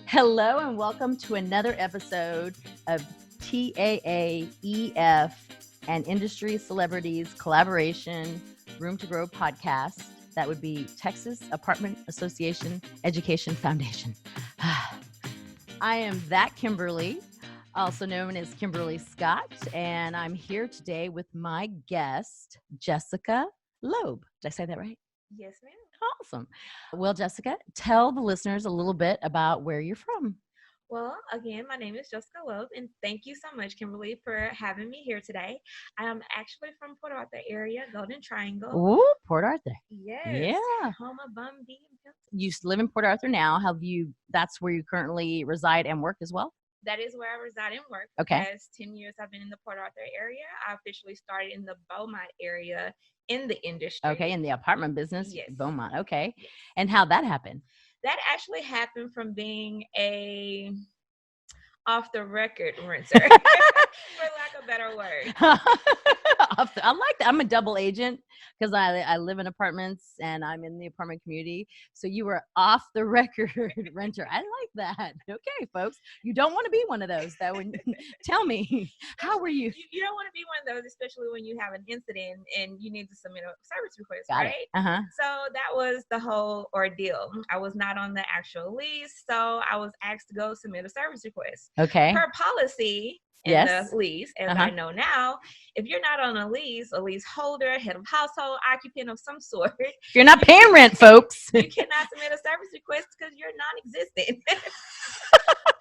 Hello and welcome to another episode of TAAEF and Industry Celebrities Collaboration Room to Grow podcast. That would be Texas Apartment Association Education Foundation. I am ThatKimberly, also known as Kimberly Scott, and I'm here today with my guest, Jessica Loeb. Did I say that right? Yes, ma'am. Awesome. Well, Jessica, tell the listeners a little bit about where you're from. Well, again, my name is Jessica Loeb, and thank you so much, Kimberly, for having me here today. I'm actually from Port Arthur area, Golden Triangle. Ooh, Port Arthur. Yes. Yeah. Home of Bum B and Pimp. You live in Port Arthur now. That's where you currently reside and work as well? That is where I reside and work. Okay. The past 10 years I've been in the Port Arthur area. I officially started in the Beaumont area in the industry. Okay, in the apartment business? Yes. Beaumont, okay. Yes. And how'd that happen? That actually happened from being a off-the-record renter, for lack of a better word. I like that. I'm a double agent because I live in apartments and I'm in the apartment community. So you were off the record renter. I like that. Okay, folks. You don't want to be one of those, though. Tell me, how were you? You don't want to be one of those, especially when you have an incident and you need to submit a service request, Got right? it. Uh-huh. So that was the whole ordeal. I was not on the actual lease, so I was asked to go submit a service request. Okay. Per policy in Yes. the lease, as I know now, if you're not on a leaseholder, head of household, occupant of some sort, you're not paying rent, folks. You cannot submit a service request because you're non-existent.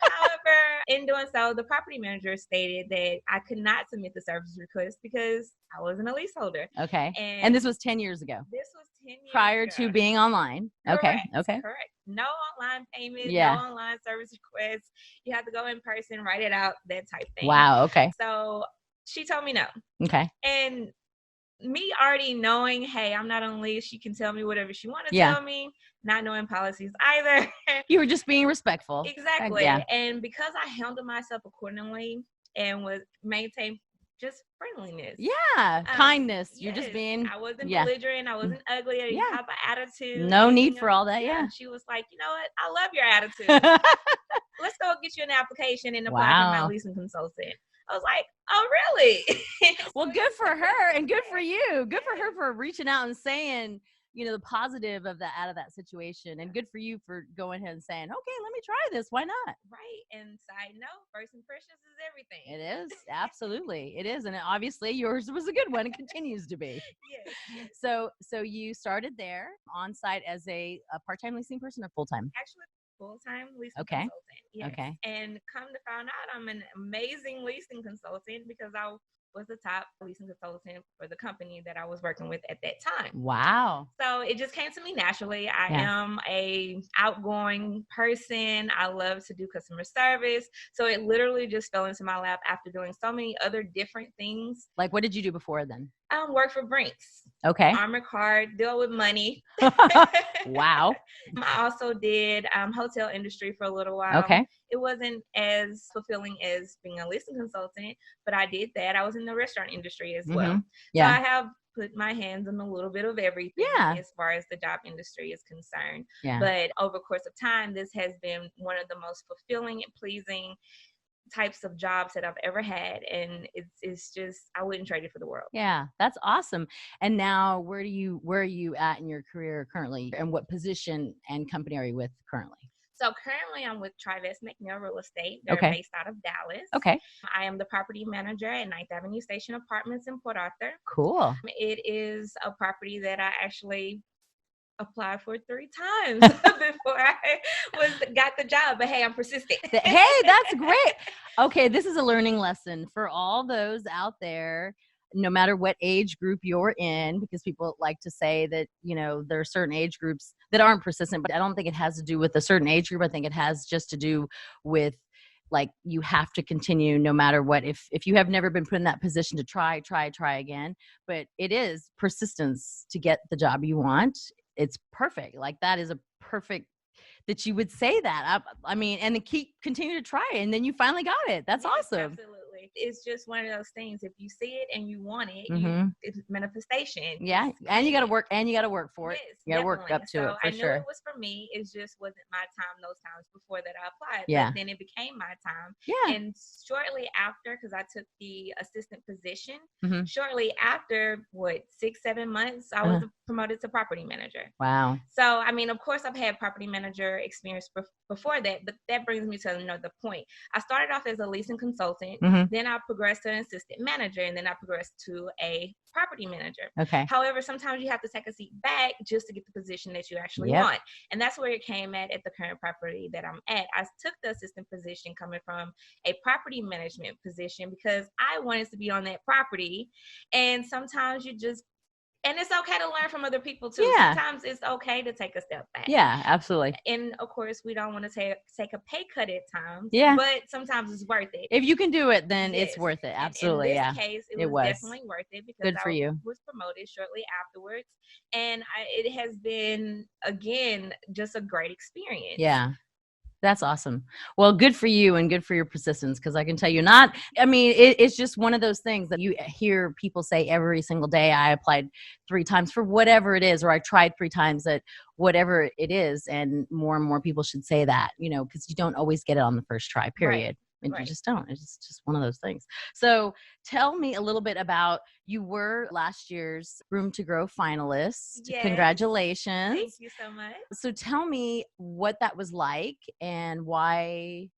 However, in doing so, the property manager stated that I could not submit the service request because I wasn't a leaseholder. Okay. And this was 10 years ago. This was 10 years prior ago. to being online. Correct, Okay. Correct. No online payment, Yeah. no online service requests. You have to go in person, write it out, that type thing. Wow. Okay. So she told me no. Okay. And me already knowing, hey, I'm not on lease, she can tell me whatever she wants to tell me, not knowing policies either. You were just being respectful. Exactly. Yeah. And because I handled myself accordingly and was maintained just friendliness. Yeah. Kindness. Yes, you're just being. I wasn't belligerent. I wasn't ugly. I didn't have an attitude. No need for all that. Yeah. She was like, you know what? I love your attitude. Let's go get you an application and apply for my leasing consultant. I was like, oh, really? Well, good for her and good for you. Good for her for reaching out and saying, the positive of out of that situation, and good for you for going ahead and saying, okay, let me try this. Why not? Right. And side note, first impressions is everything. It is. Absolutely. It is. And obviously yours was a good one. It continues to be. Yes. So you started there on site as a part-time leasing person or full-time? Actually, full-time leasing consultant. Yes. Okay. And come to find out, I'm an amazing leasing consultant because I was the top leasing consultant for the company that I was working with at that time. Wow. So it just came to me naturally. I am a outgoing person. I love to do customer service. So it literally just fell into my lap after doing so many other different things. Like, what did you do before then? Work for Brinks. Okay. Armored car, deal with money. Wow. I also did hotel industry for a little while. Okay. It wasn't as fulfilling as being a leasing consultant, but I did that. I was in the restaurant industry as well. Yeah. So I have put my hands on a little bit of everything as far as the job industry is concerned. Yeah. But over the course of time, this has been one of the most fulfilling and pleasing types of jobs that I've ever had, and it's just, I wouldn't trade it for the world. Yeah, that's awesome. And now where are you at in your career currently, and what position and company are you with currently? So currently I'm with Trivest McNeil Real Estate. They're based out of Dallas. Okay. I am the property manager at 9th Avenue Station Apartments in Port Arthur. Cool. It is a property that I actually applied for 3 times before I got the job, but hey, I'm persistent. Hey, that's great. Okay, this is a learning lesson for all those out there, no matter what age group you're in, because people like to say that, there are certain age groups that aren't persistent, but I don't think it has to do with a certain age group. I think it has just to do with, like, you have to continue no matter what. If you have never been put in that position to try again, but it is persistence to get the job you want. It's perfect. Like, that is a perfect that you would say that. I mean, and then continue to try it, and then you finally got it. That's awesome. Absolutely. it's just one of those things. If you see it and you want it, it's manifestation. Yeah. And you got to work for it. Yes, you got to work up to it for sure. I knew it was for me. It just wasn't my time those times before that I applied. Yeah. But then it became my time. Yeah. And shortly after, because I took the assistant position, shortly after, 6-7 months, I was promoted to property manager. Wow. So, I mean, of course, I've had property manager experience before that, but that brings me to another point. I started off as a leasing consultant, then I progressed to an assistant manager, and then I progressed to a property manager. Okay. However, sometimes you have to take a seat back just to get the position that you actually want. And that's where it came at the current property that I'm at. I took the assistant position coming from a property management position because I wanted to be on that property. And sometimes and it's okay to learn from other people too. Yeah. Sometimes it's okay to take a step back. Yeah, absolutely. And of course, we don't want to take a pay cut at times. Yeah. But sometimes it's worth it. If you can do it, then it's worth it. Absolutely. In this case, it was definitely worth it because Good for you. Was promoted shortly afterwards. And it has been, again, just a great experience. Yeah. That's awesome. Well, good for you and good for your persistence, because I can tell you it's just one of those things that you hear people say every single day. I applied 3 times for whatever it is, or I tried 3 times at whatever it is. And more people should say that, because you don't always get it on the first try, period. Right. And you just don't. It's just one of those things. So tell me a little bit about, you were last year's Room to Grow finalist. Yes. Congratulations. Thank you so much. So tell me what that was like and why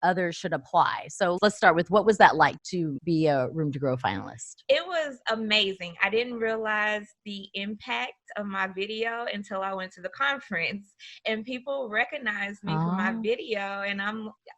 others should apply. So let's start with, what was that like to be a Room to Grow finalist? It was amazing. I didn't realize the impact of my video until I went to the conference, and people recognized me for my video. And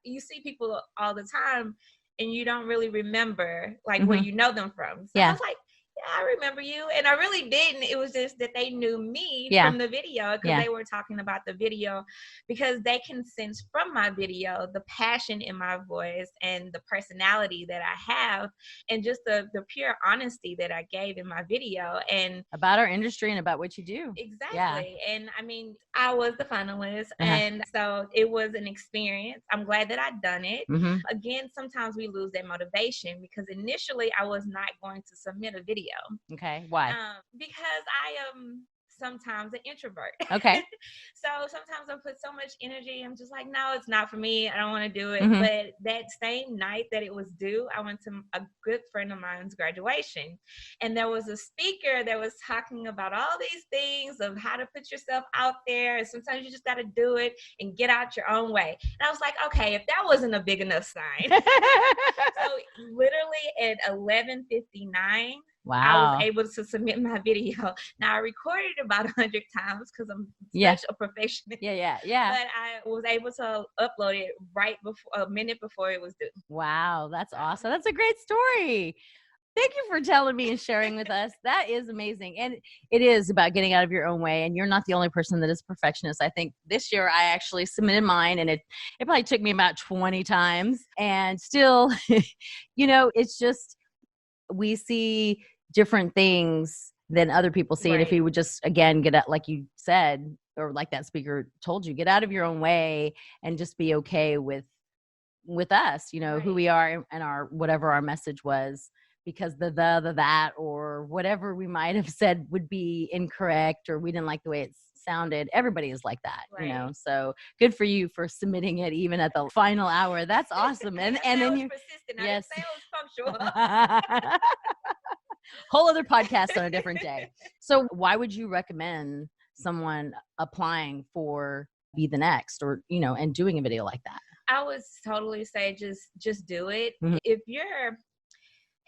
you see people all the time and you don't really remember where you know them from. So I was like, yeah, I remember you. And I really didn't. It was just that they knew me from the video, because they were talking about the video, because they can sense from my video the passion in my voice and the personality that I have, and just the pure honesty that I gave in my video. And about our industry and about what you do. Exactly. Yeah. And I mean, I was the finalist, and so it was an experience. I'm glad that I'd done it. Again, sometimes we lose that motivation, because initially I was not going to submit a video. Okay. Why? Because I am sometimes an introvert. Okay. So sometimes I put so much energy. I'm just like, no, it's not for me. I don't want to do it. But that same night that it was due, I went to a good friend of mine's graduation, and there was a speaker that was talking about all these things of how to put yourself out there. And sometimes you just got to do it and get out your own way. And I was like, okay, if that wasn't a big enough sign. So literally at 11:59, wow, I was able to submit my video. Now, I recorded it about 100 times because I'm such a perfectionist. Yeah. But I was able to upload it right before, a minute before it was due. Wow, that's awesome. That's a great story. Thank you for telling me and sharing with us. That is amazing. And it is about getting out of your own way. And you're not the only person that is perfectionist. I think this year I actually submitted mine, and it probably took me about 20 times. And still, it's just, we see different things than other people see. Right. And if you would just, again, get out, like you said, or like that speaker told you, get out of your own way and just be okay with us, right. Who we are and our, whatever our message was, because the that, or whatever we might have said would be incorrect, or we didn't like the way it sounded. Everybody is like that, right. So good for you for submitting it even at the final hour. That's awesome. And then you persistent. Yes. I didn't say I was punctual. Whole other podcast on a different day. So why would you recommend someone applying for Be the Next, or and doing a video like that? I would totally say just do it. If you're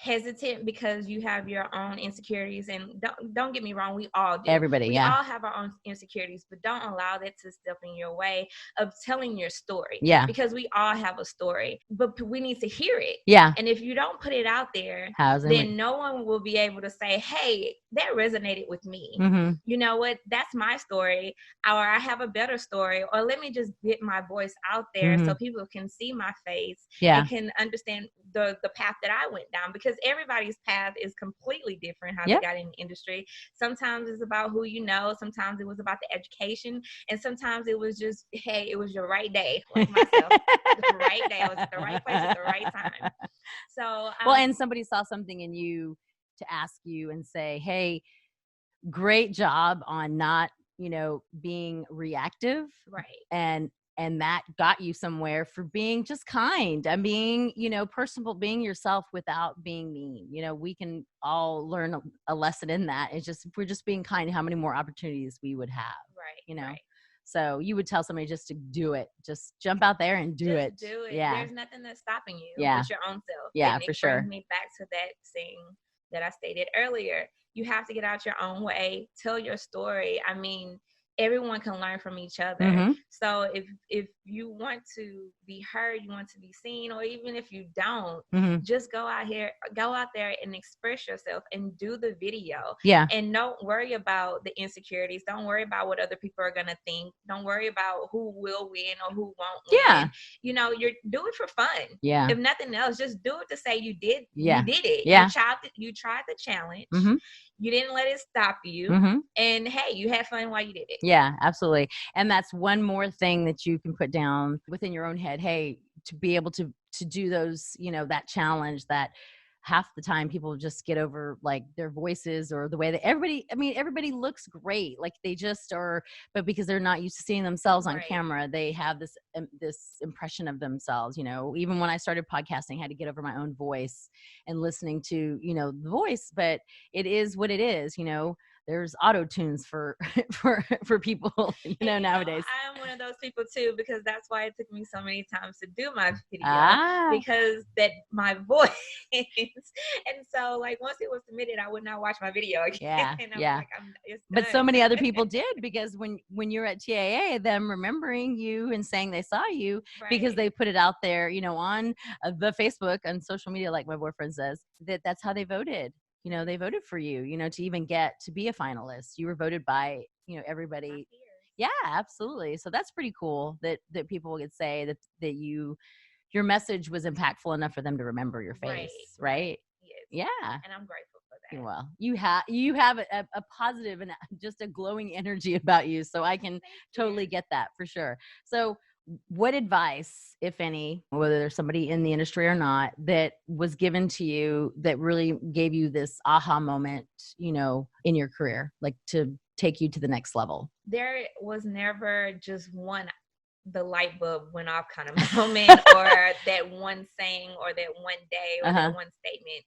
hesitant because you have your own insecurities, and don't get me wrong, we all do. Everybody, we all have our own insecurities, but don't allow that to step in your way of telling your story. Yeah, because we all have a story, but we need to hear it. Yeah, and if you don't put it out there, then no one will be able to say, hey, that resonated with me. You know what, that's my story, or I have a better story, or let me just get my voice out there so people can see my face and can understand the path that I went down, because everybody's path is completely different how they got in the industry. Sometimes it's about who you know, sometimes it was about the education, and sometimes it was just, hey, it was your right day, like myself. The right day, I was at the right place at the right time. So well, and somebody saw something in you to ask you and say, hey, great job on not, being reactive. Right. And that got you somewhere for being just kind and being, personable, being yourself without being mean. We can all learn a lesson in that. It's just, if we're just being kind, how many more opportunities we would have. Right. Right. So you would tell somebody just to do it. Just jump out there and do it. Do it. Yeah. There's nothing that's stopping you but your own self. Yeah, and for it brings me back to that thing that I stated earlier. You have to get out your own way, tell your story. I mean, everyone can learn from each other. Mm-hmm. So if you want to be heard, you want to be seen, or even if you don't, just go out there and express yourself and do the video. Yeah. And don't worry about the insecurities. Don't worry about what other people are gonna think. Don't worry about who will win or who won't win. Yeah. You're do it for fun. Yeah. If nothing else, just do it to say you did. Yeah. You did it. Yeah. You tried the challenge. Mm-hmm. You didn't let it stop you. Mm-hmm. And hey, you had fun while you did it. Yeah, absolutely. And that's one more thing that you can put down within your own head. Hey, to be able to do those, that challenge, that half the time people just get over like their voices or the way that everybody looks great. Like they just are, but because they're not used to seeing themselves on camera, they have this impression of themselves. Even when I started podcasting, I had to get over my own voice and listening to, the voice, but it is what it is. There's auto tunes for people, nowadays. I'm one of those people too, because that's why it took me so many times to do my video, because that my voice. And so like once it was submitted, I would not watch my video again. Yeah. And yeah. But so many other people did, because when you're at TAA, them remembering you and saying they saw you because they put it out there, on the Facebook and social media, like my boyfriend says, that's how they voted. They voted for you, to even get to be a finalist. You were voted by, everybody. Yeah, absolutely. So that's pretty cool that people could say that your message was impactful enough for them to remember your face. Right? Yes. Yeah. And I'm grateful for that. Well, you have a positive and just a glowing energy about you. So I can totally get that for sure. So what advice, if any, whether there's somebody in the industry or not, that was given to you that really gave you this aha moment, in your career, like to take you to the next level? There was never just the light bulb went off kind of moment or that one saying or that one day or that one statement.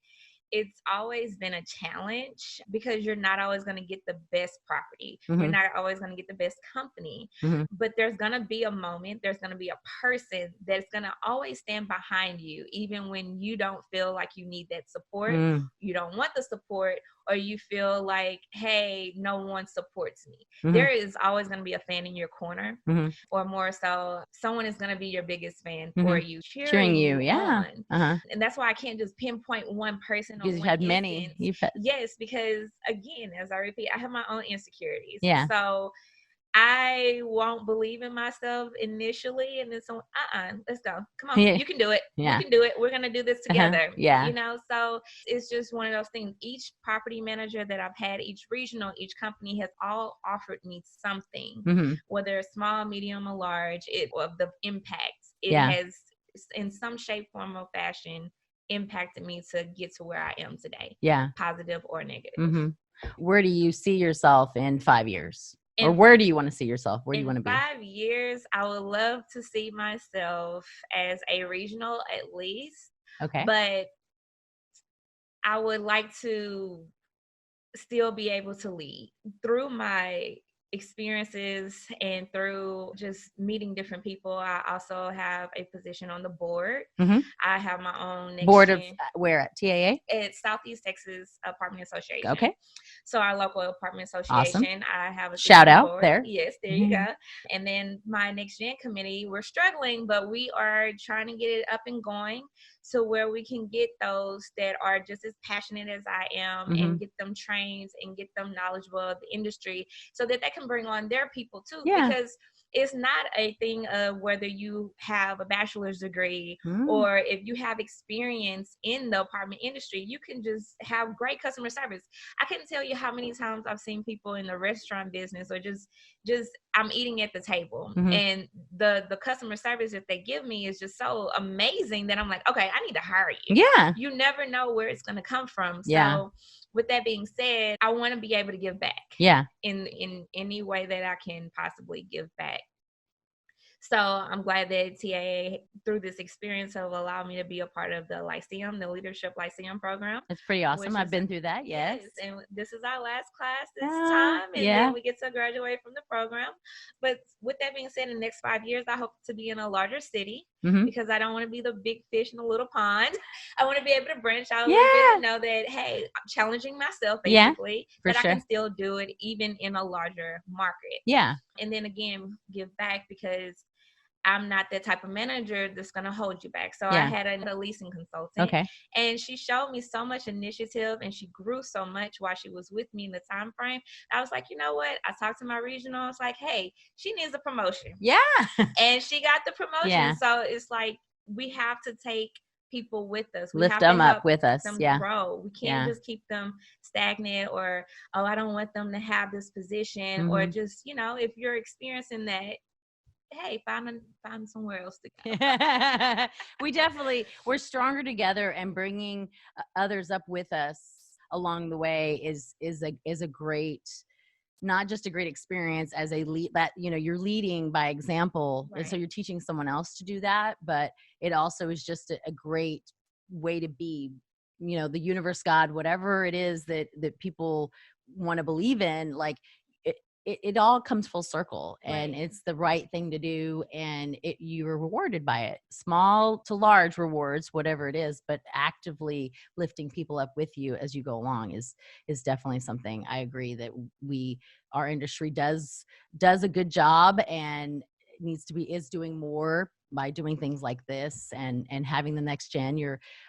It's always been a challenge, because you're not always going to get the best property. Mm-hmm. You're not always going to get the best company. Mm-hmm. But there's going to be a moment, there's going to be a person that's going to always stand behind you, even when you don't feel like you need that support, you don't want the support, or you feel like, hey, no one supports me. Mm-hmm. There is always going to be a fan in your corner, or more so, someone is going to be your biggest fan for you, cheering you on. And that's why I can't just pinpoint one person. Because you've had many. Yes, because again, as I repeat, I have my own insecurities. Yeah. So I won't believe in myself initially, and then someone, let's go. Come on, you can do it. Yeah. You can do it. We're gonna do this together. Yeah. So it's just one of those things. Each property manager that I've had, each regional, each company has all offered me something, whether small, medium, or large, of the impact it has in some shape, form, or fashion impacted me to get to where I am today. Yeah. Positive or negative. Where do you see yourself in 5 years? Or where do you want to see yourself? Where do you want to be? In 5 years, I would love to see myself as a regional at least. Okay. But I would like to still be able to lead through my experiences and through just meeting different people. I also have a position on the board. I have my own board of where at TAA? It's Southeast Texas Apartment Association. Okay. So our local apartment association, I have a shout out board there. Yes, there you go. And then my next gen committee, we're struggling, but we are trying to get it up and going to where we can get those that are just as passionate as I am and get them trained and get them knowledgeable of the industry so that they can bring on their people too. Yeah. Because it's not a thing of whether you have a bachelor's degree or if you have experience in the apartment industry. You can just have great customer service. I couldn't tell you how many times I've seen people in the restaurant business or just I'm eating at the table and the customer service that they give me is just so amazing that I'm like, okay, I need to hire you. Yeah. You never know where it's going to come from. So with that being said, I want to be able to give back. Yeah. In any way that I can possibly give back. So I'm glad that TAA, through this experience, have allowed me to be a part of the Lyceum, the Leadership Lyceum program. It's pretty awesome. I've been through that. Yes. And this is our last class this time. And then we get to graduate from the program. But with that being said, in the next 5 years, I hope to be in a larger city because I don't want to be the big fish in a little pond. I want to be able to branch out a little bit and know that, hey, I'm challenging myself, basically, that I can still do it even in a larger market. Yeah. And then again, give back because I'm not that type of manager that's going to hold you back. So I had a leasing consultant and she showed me so much initiative and she grew so much while she was with me in the time frame. I was like, you know what? I talked to my regional. I was like, hey, she needs a promotion. Yeah. And she got the promotion. Yeah. So it's like, we have to take people with us. We lift them up with us. Them grow. We can't just keep them stagnant or, oh, I don't want them to have this position or just, you know, if you're experiencing that, hey, find somewhere else to go. We're stronger together, and bringing others up with us along the way is a great, not just a great experience as a lead, that, you know, you're leading by example. And so you're teaching someone else to do that, but it also is just a great way to be, you know, the universe, God, whatever it is that people want to believe in, like, it all comes full circle and it's the right thing to do. And you're rewarded by it, small to large rewards, whatever it is, but actively lifting people up with you as you go along is definitely something I agree that our industry does a good job and is doing more by doing things like this and having the next gen.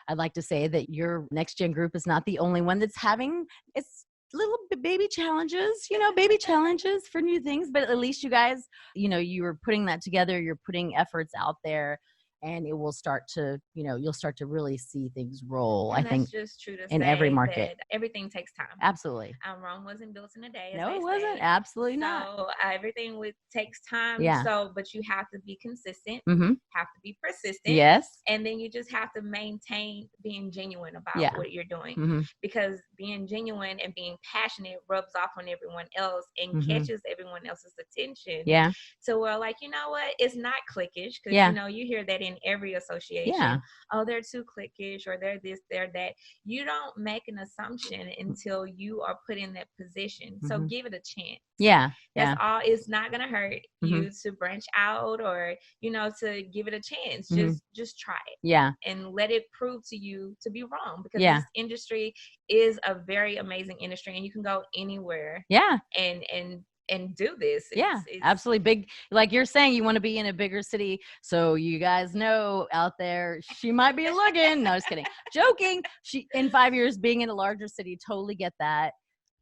I'd like to say that your next gen group is not the only one that's having little baby challenges, for new things, but at least you guys, you were putting that together, you're putting efforts out there, and it will start to, you'll start to really see things roll. And I think that's just true to in say every market. Everything takes time. Absolutely. Rome wasn't built in a day. No, it wasn't. Absolutely not. So everything takes time. Yeah. But you have to be consistent, have to be persistent. Yes. And then you just have to maintain being genuine about what you're doing, because being genuine and being passionate rubs off on everyone else and catches everyone else's attention. Yeah. So we're like, you know what? It's not cliquish, because you hear that in every association. Yeah. Oh, they're too cliquish, or they're this, they're that. You don't make an assumption until you are put in that position. So give it a chance. Yeah. That's all. It's not going to hurt you to branch out or, to give it a chance. Just try it. Yeah. And let it prove to you to be wrong, because this industry is a very amazing industry and you can go anywhere. Yeah. And do this. It's absolutely big. Like you're saying, you want to be in a bigger city. So you guys know out there, she might be looking. No, just kidding. Joking. She, in 5 years, being in a larger city, totally get that.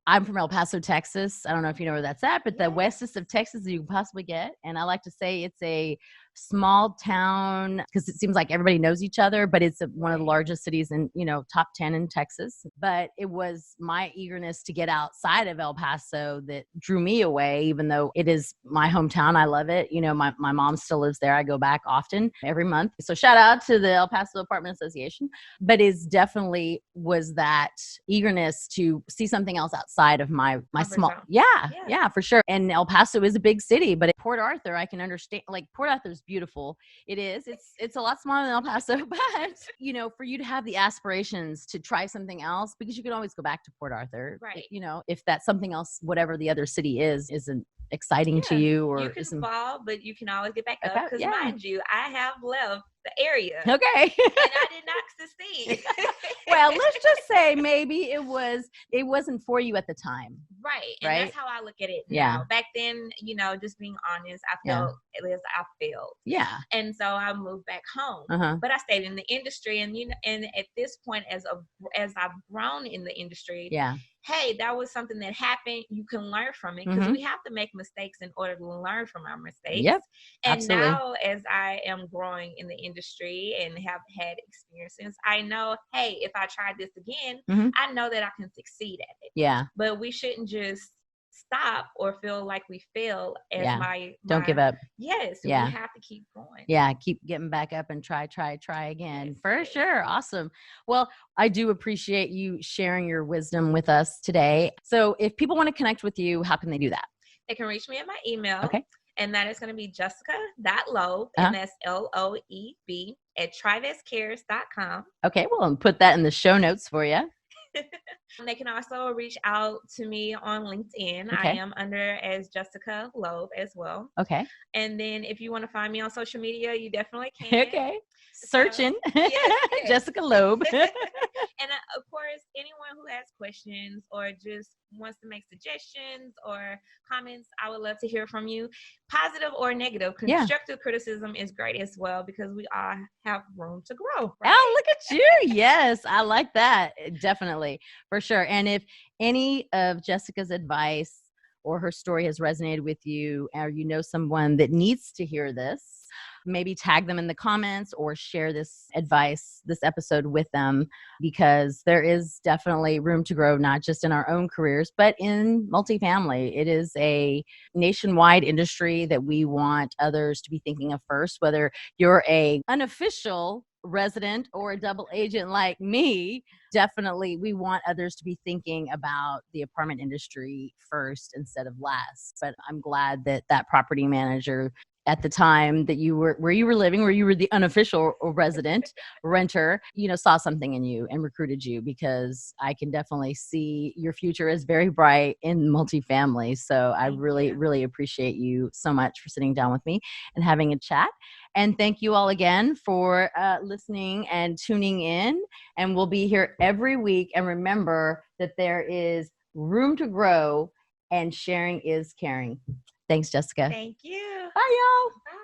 I'm from El Paso, Texas. I don't know if you know where that's at, but the westest of Texas that you can possibly get. And I like to say it's a small town because it seems like everybody knows each other, but it's one of the largest cities in, top 10 in Texas. But it was my eagerness to get outside of El Paso that drew me away, even though it is my hometown. I love it. My mom still lives there. I go back often every month. So shout out to the El Paso Apartment Association. But it definitely was that eagerness to see something else outside of my small. Yeah, for sure. And El Paso is a big city, but Port Arthur, I can understand. Like Port Arthur's beautiful. It is. It's a lot smaller than El Paso, but for you to have the aspirations to try something else, because you can always go back to Port Arthur, right? If that's something else, whatever the other city isn't exciting to you, or you can fall, but you can always get back up. Because mind you, I have left the area. Okay. And I did not succeed. Well, let's just say maybe it wasn't for you at the time. Right. And that's how I look at it now. Yeah. Back then, just being honest, I felt at least I failed. Yeah. And so I moved back home. But I stayed in the industry, and and at this point, as I've grown in the industry, hey, that was something that happened. You can learn from it, because we have to make mistakes in order to learn from our mistakes. Yep, and absolutely. Now, as I am growing in the industry and have had experiences, I know, hey, if I try this again, I know that I can succeed at it. Yeah. But we shouldn't just stop or feel like we fail as don't give up. Yes. Yeah. We have to keep going. Yeah. Keep getting back up and try again. Yes, for sure. Awesome. Well, I do appreciate you sharing your wisdom with us today. So if people want to connect with you, how can they do that? They can reach me at my email. Okay. And that is going to be Jessica.Loeb, and that's LOEB at TrivestCares.com. Okay. Well, I'll put that in the show notes for you. They can also reach out to me on LinkedIn. Okay. I am under as Jessica Loeb as well. Okay. And then if you want to find me on social media, you definitely can. Okay. Searching. Yes. Jessica Loeb. And of course, anyone who has questions or just wants to make suggestions or comments, I would love to hear from you. Positive or negative. Constructive criticism is great as well, because we all have room to grow. Right? Oh, look at you. Yes, I like that. Definitely. For sure. And if any of Jessica's advice or her story has resonated with you, or you know someone that needs to hear this, maybe tag them in the comments or share this advice, this episode with them, because there is definitely room to grow, not just in our own careers, but in multifamily. It is a nationwide industry that we want others to be thinking of first, whether you're a unofficial resident or a double agent like me. Definitely we want others to be thinking about the apartment industry first instead of last. But I'm glad that that property manager at the time that you were where you were living, where you were the unofficial resident renter, saw something in you and recruited you, because I can definitely see your future is very bright in multifamily. So I really appreciate you so much for sitting down with me and having a chat. And thank you all again for listening and tuning in. And we'll be here every week. And remember that there is room to grow, and sharing is caring. Thanks, Jessica. Thank you. Bye, y'all. Bye.